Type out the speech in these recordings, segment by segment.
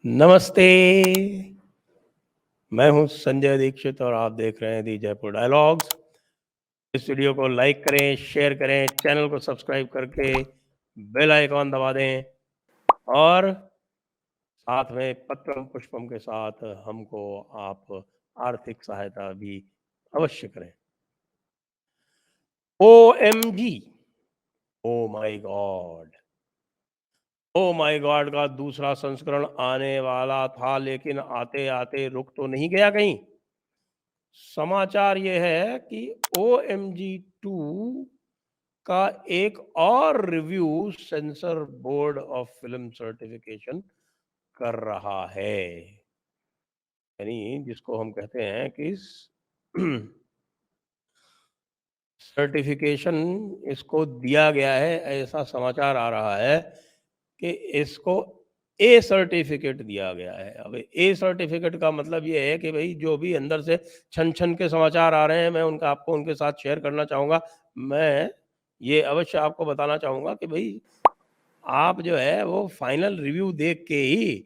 नमस्ते। मैं हूं संजय दीक्षित और आप देख रहे हैं दी जयपुर डायलॉग्स। इस वीडियो को लाइक करें, शेयर करें, चैनल को सब्सक्राइब करके बेल आइकॉन दबा दें और साथ में पत्रम पुष्पम के साथ हमको आप आर्थिक सहायता भी अवश्य करें। OMG, oh my God, oh my God का दूसरा संस्करण आने वाला था, लेकिन आते आते रुक तो नहीं गया कहीं। समाचार ये है कि OMG 2 का एक और review sensor board of film certification कर रहा है। यानी जिसको हम कहते हैं कि सर्टिफिकेशन इसको दिया गया है, ऐसा समाचार आ रहा है कि इसको ए सर्टिफिकेट दिया गया है। अब ए सर्टिफिकेट का मतलब ये है कि भाई जो भी अंदर से छन छन के समाचार आ रहे हैं, मैं उनका आपको उनके साथ शेयर करना चाहूँगा। मैं ये अवश्य आपको बताना चाहूँगा कि भाई आप जो है वो फाइनल रिव्यू देख के ही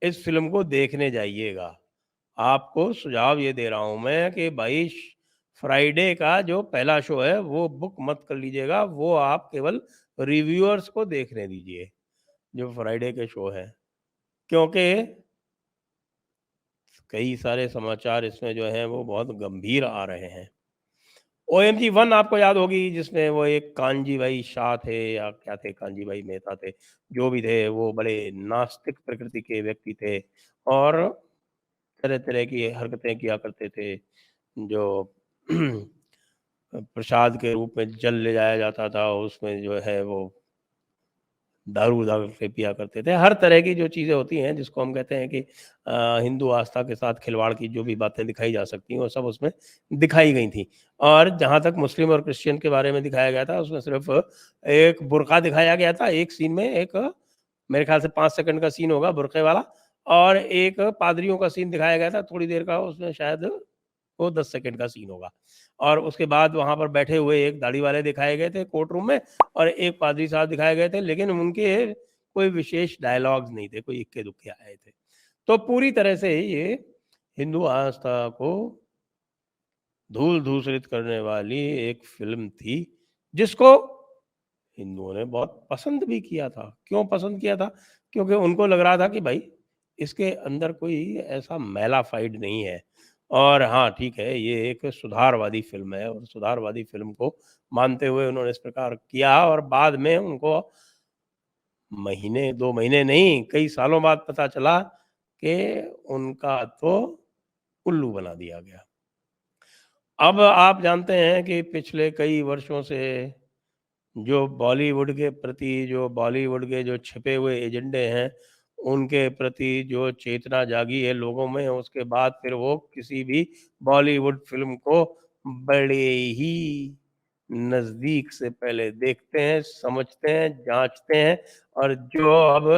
इस फ़िल्म को देखने जाइएगा। आपको सुझाव ये दे रहा हूँ मैं कि भाई फ्राइडे का जो पहला शो है वो बुक मत कर लीजिएगा, वो आप केवल रिव्यूअर्स को देखने दीजिए, जो फ्राइडे के शो हैं। क्योंकि कई सारे समाचार इसमें जो हैं वो बहुत गंभीर आ रहे हैं। OMG 1 आपको याद होगी, जिसमें वो एक कांजी भाई शाह थे या क्या थे, कांजी भाई मेहता थे, जो भी थे, वो बड़े नास्तिक प्रकृति के व्यक्ति थे और तरह-तरह की हरकतें किया करते थे, जो प्रसाद के रूप में जल ले जाया जाता था, उसमें जो है वो दारू डाल के पिया करते थे। हर तरह की जो चीज़ें होती हैं, जिसको हम कहते हैं कि हिंदू आस्था के साथ खिलवाड़ की जो भी बातें दिखाई जा सकती हैं, वो सब उसमें दिखाई गई थी। और जहाँ तक मुस्लिम और क्रिश्चियन के बारे में दिखाया गया था, उसमें सिर्फ़ एक बुर्का दिखाया गया था, एक सीन में, एक मेरे ख़्याल से 5 सेकंड का सीन होगा बुर्के वाला, और एक पादरियों का सीन दिखाया गया था, थोड़ी देर का, उसमें शायद वो 10 सेकंड का सीन होगा। और उसके बाद वहाँ पर बैठे हुए एक दाढ़ी वाले दिखाए गए थे कोर्ट रूम में, और एक पादरी साहब दिखाए गए थे, लेकिन उनके कोई विशेष डायलॉग्स नहीं थे, कोई इक्के-दुक्के आए थे। तो पूरी तरह से ये हिंदू आस्था को धूल-धूसरित करने वाली एक फ़िल्म थी, जिसको हिंदुओं ने बहुत पसंद भी किया था। क्यों पसंद किया था? क्योंकि उनको लग रहा था कि भाई इसके अंदर कोई ऐसा मैला फ़ाइड नहीं है। और हाँ, ठीक है, ये एक सुधारवादी फ़िल्म है और सुधारवादी फ़िल्म को मानते हुए उन्होंने इस प्रकार किया, और बाद में उनको महीने, 2 महीने नहीं, कई सालों बाद पता चला कि उनका तो उल्लू बना दिया गया। अब आप जानते हैं कि पिछले कई वर्षों से जो बॉलीवुड के प्रति, जो बॉलीवुड के जो छिपे हुए एजेंडे हैं, उनके प्रति जो चेतना जागी है लोगों में, उसके बाद फिर वो किसी भी बॉलीवुड फ़िल्म को बड़े ही नज़दीक से पहले देखते हैं, समझते हैं, जाँचते हैं, और जो अब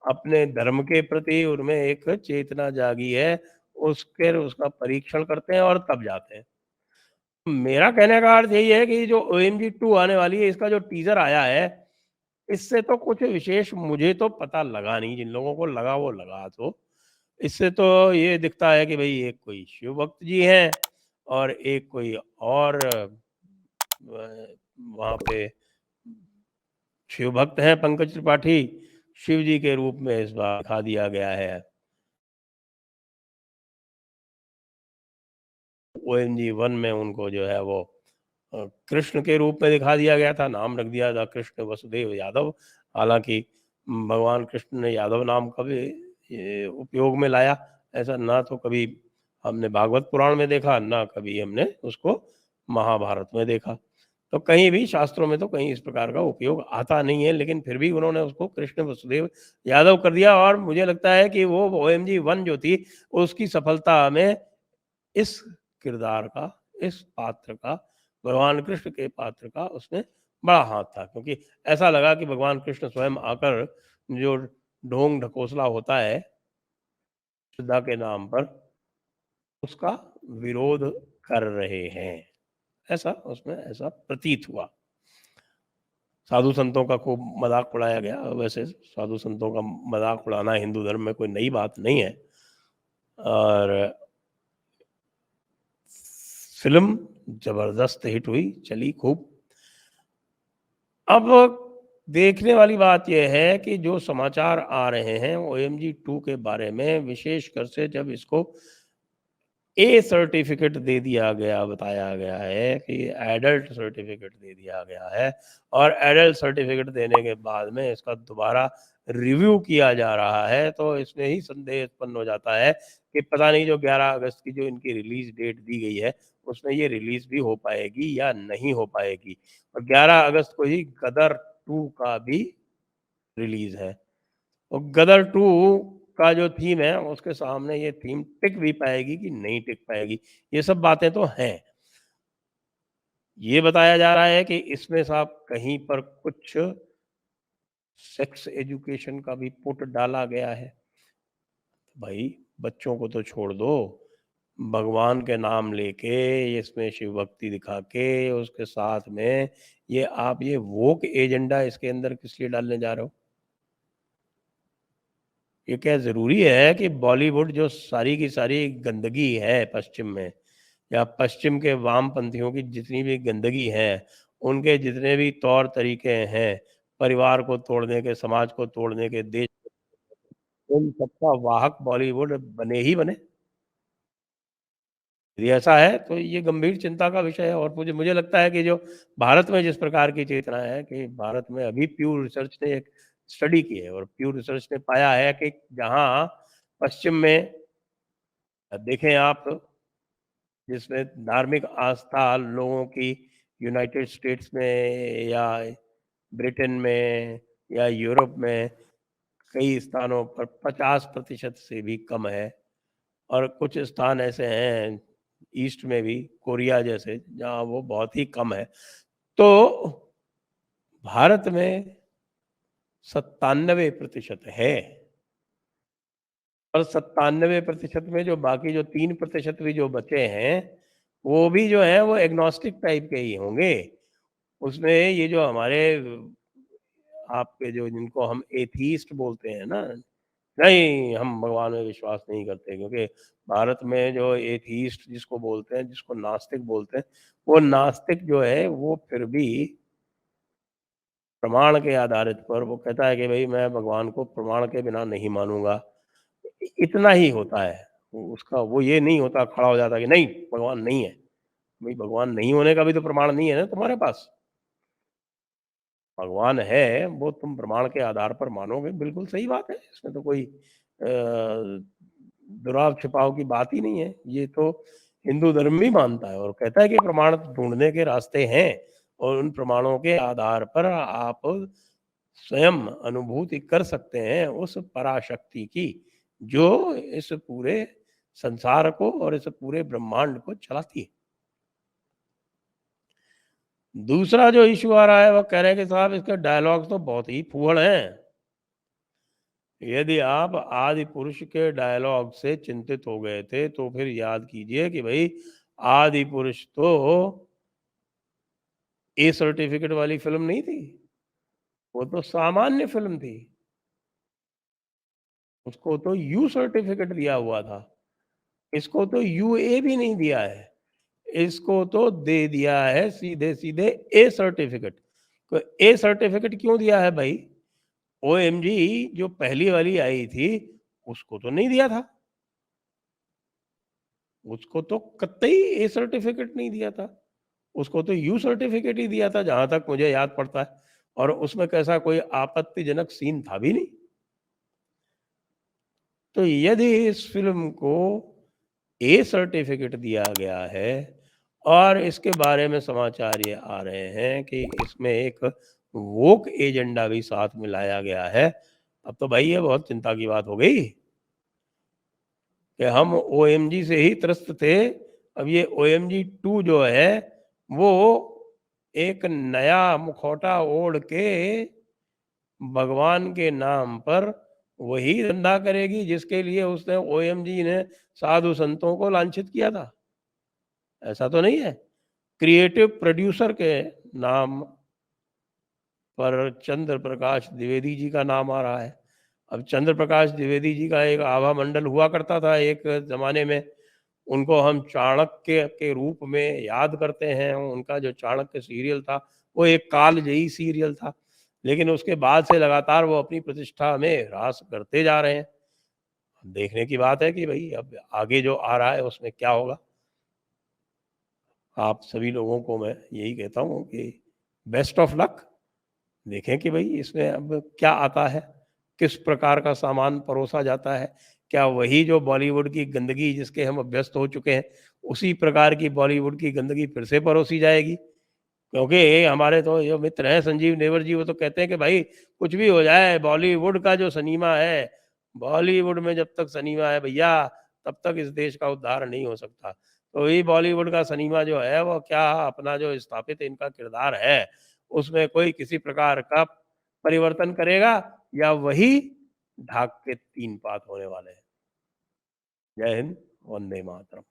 अपने धर्म के प्रति उनमें एक चेतना जागी है, उसका परीक्षण करते हैं और तब जाते हैं। मेरा कहने का अर्थ यही है कि जो OMG 2 आने वाली है, इसका जो टीज़र आया है, इससे तो कुछ विशेष मुझे तो पता लगा नहीं, जिन लोगों को लगा वो लगा तो। इससे तो ये दिखता है कि भई एक कोई शिव भक्त जी हैं और एक कोई और वहाँ पे शिव भक्त हैं पंकज त्रिपाठी, शिव जी के रूप में इस बार दिखा दिया गया है। OMG 1 में उनको जो है वो कृष्ण के रूप में दिखा दिया गया था, नाम रख दिया था कृष्ण वसुदेव यादव। हालाँकि भगवान कृष्ण ने यादव नाम कभी उपयोग में लाया, ऐसा ना तो कभी हमने भागवत पुराण में देखा, ना कभी हमने उसको महाभारत में देखा। तो कहीं भी शास्त्रों में तो कहीं इस प्रकार का उपयोग आता नहीं है, लेकिन फिर भी उन्होंने उसको कृष्ण वसुदेव यादव कर दिया, और मुझे लगता है कि वो OMG 1 जो थी, उसकी सफलता में इस किरदार का, इस पात्र का, भगवान कृष्ण के पात्र का उसमें बड़ा हाथ था, क्योंकि ऐसा लगा कि भगवान कृष्ण स्वयं आकर जो ढोंग ढकोसला होता है श्रद्धा के नाम पर, उसका विरोध कर रहे हैं। ऐसा उसमें ऐसा प्रतीत हुआ। साधु संतों का खूब मज़ाक उड़ाया गया। वैसे साधु संतों का मज़ाक उड़ाना हिंदू धर्म में कोई नई बात नहीं है। और फ़िल्म ज़बरदस्त हिट हुई, चली खूब। अब देखने वाली बात ये है कि जो समाचार आ रहे हैं ओएमजी 2 के बारे में, विशेषकर से जब इसको ए सर्टिफिकेट दे दिया गया, बताया गया है कि एडल्ट सर्टिफिकेट दे दिया गया है, और एडल्ट सर्टिफिकेट देने के बाद में इसका दोबारा रिव्यू किया जा रहा है, तो इसमें ही संदेह उत्पन्न हो जाता है कि पता नहीं जो 11 अगस्त की जो इनकी रिलीज डेट दी गई है, उसमें ये रिलीज भी हो पाएगी या नहीं हो पाएगी। और 11 अगस्त को ही गदर 2 का भी रिलीज है। और गदर 2 का जो थीम है उसके सामने ये थीम टिक भी पाएगी कि नहीं टिक पाएगी, ये सब बातें तो हैं। ये बताया जा रहा है कि इसमें साहब कहीं पर कुछ सेक्स एजुकेशन का भी पुट डाला गया है। भाई बच्चों को तो छोड़ दो, भगवान के नाम लेके इसमें शिव भक्ति दिखा के उसके साथ में ये आप ये वोक एजेंडा इसके अंदर किस लिए डालने जा रहे हो? ये क्या ज़रूरी है कि बॉलीवुड जो सारी की सारी गंदगी है पश्चिम में, या पश्चिम के वामपंथियों की जितनी भी गंदगी है, उनके जितने भी तौर तरीके हैं, परिवार को तोड़ने के, समाज को तोड़ने के, देश उन सबका वाहक बॉलीवुड बने ही बने। यदि ऐसा है तो ये गंभीर चिंता का विषय है। और मुझे मुझे लगता है कि जो भारत में जिस प्रकार की चेतना है कि भारत में अभी प्यू रिसर्च ने एक स्टडी की है, और प्यू रिसर्च ने पाया है कि जहाँ पश्चिम में देखें आप, जिसमें धार्मिक आस्था लोगों की यूनाइटेड स्टेट्स में या ब्रिटेन में या यूरोप में कई स्थानों पर 50% से भी कम है, और कुछ स्थान ऐसे हैं ईस्ट में भी, कोरिया जैसे, जहाँ वो बहुत ही कम है। तो भारत में 97% है, और 97% में जो बाकी जो 3% भी जो बचे हैं, वो भी जो है वो एग्नोस्टिक टाइप के ही होंगे। उसमें ये जो हमारे आपके जो जिनको हम एथीस्ट बोलते हैं ना, नहीं हम भगवान में विश्वास नहीं करते, क्योंकि भारत में जो एथीस्ट जिसको बोलते हैं, जिसको नास्तिक बोलते हैं, वो नास्तिक जो है वो फिर भी प्रमाण के आधारित पर वो कहता है कि भाई मैं भगवान को प्रमाण के बिना नहीं मानूंगा। इतना ही होता है उसका, वो ये नहीं होता खड़ा हो जाता कि नहीं भगवान नहीं है। भाई भगवान नहीं होने का भी तो प्रमाण नहीं है ना तुम्हारे पास। भगवान है वो तुम प्रमाण के आधार पर मानोगे, बिल्कुल सही बात है, इसमें तो कोई दुराव छिपाव की बात ही नहीं है। ये तो हिंदू धर्म भी मानता है और कहता है कि प्रमाण ढूंढने के रास्ते हैं, और उन प्रमाणों के आधार पर आप स्वयं अनुभूति कर सकते हैं उस पराशक्ति की, जो इस पूरे संसार को और इस पूरे ब्रह्मांड को चलाती है। दूसरा जो इशू आ रहा है वो कह रहे हैं कि साहब इसके डायलॉग्स तो बहुत ही फूहड़ हैं। यदि आप आदि पुरुष के डायलॉग से चिंतित हो गए थे तो फिर याद कीजिए कि भाई आदि पुरुष तो ए सर्टिफिकेट वाली फिल्म नहीं थी, वो तो सामान्य फिल्म थी। उसको तो यू सर्टिफिकेट दिया हुआ था, इसको तो यूए भी नहीं दिया है, इसको तो दे दिया है सीधे सीधे ए सर्टिफिकेट। तो ए सर्टिफिकेट क्यों दिया है भाई? ओएमजी जो पहली वाली आई थी उसको तो नहीं दिया था, उसको तो कतई ए सर्टिफिकेट नहीं दिया था, उसको तो यू सर्टिफिकेट ही दिया था जहां तक मुझे याद पड़ता है। और उसमें कैसा कोई आपत्तिजनक सीन था भी नहीं। तो यदि इस फिल्म को ए सर्टिफिकेट दिया गया है, और इसके बारे में समाचार ये आ रहे हैं कि इसमें एक वोक एजेंडा भी साथ मिलाया गया है, अब तो भाई ये बहुत चिंता की बात हो गई कि हम ओएमजी से ही त्रस्त थे। अब ये ओएमजी 2 जो है वो एक नया मुखौटा ओढ़ के भगवान के नाम पर वही धंधा करेगी जिसके लिए उसने ओएमजी ने साधु संतों को लांछित किया था। ऐसा तो नहीं है। क्रिएटिव प्रोड्यूसर के नाम पर चंद्र प्रकाश द्विवेदी जी का नाम आ रहा है। अब चंद्र प्रकाश द्विवेदी जी का एक आभा मंडल हुआ करता था एक ज़माने में, उनको हम चाणक्य के रूप में याद करते हैं। उनका जो चाणक्य सीरियल था, वो एक कालजयी सीरियल था। लेकिन उसके बाद से लगातार वो अपनी प्रतिष्ठा में ह्रास करते जा रहे हैं। देखने की बात है कि भई अब आगे जो आ रहा है उसमें क्या होगा? आप सभी लोगों को मैं यही कहता हूँ कि बेस्ट ऑफ लक। देखें कि भई इसमें अब क्या आता है? किस प्रकार का सामान परोसा जाता है? क्या वही जो बॉलीवुड की गंदगी जिसके हम अभ्यस्त हो चुके हैं, उसी प्रकार की बॉलीवुड की गंदगी फिर से परोसी जाएगी? क्योंकि हमारे तो जो मित्र हैं संजीव नेवर जी, वो तो कहते हैं कि भाई कुछ भी हो जाए, बॉलीवुड का जो सिनेमा है, बॉलीवुड में जब तक सिनेमा है भैया, तब तक इस देश का उद्धार नहीं हो सकता। तो ये बॉलीवुड का सिनेमा जो है वो क्या अपना जो स्थापित इनका किरदार है, उसमें कोई किसी प्रकार का परिवर्तन करेगा या वही ढाक के तीन पात होने वाले हैं। जय हिंद, वंदे मातरम।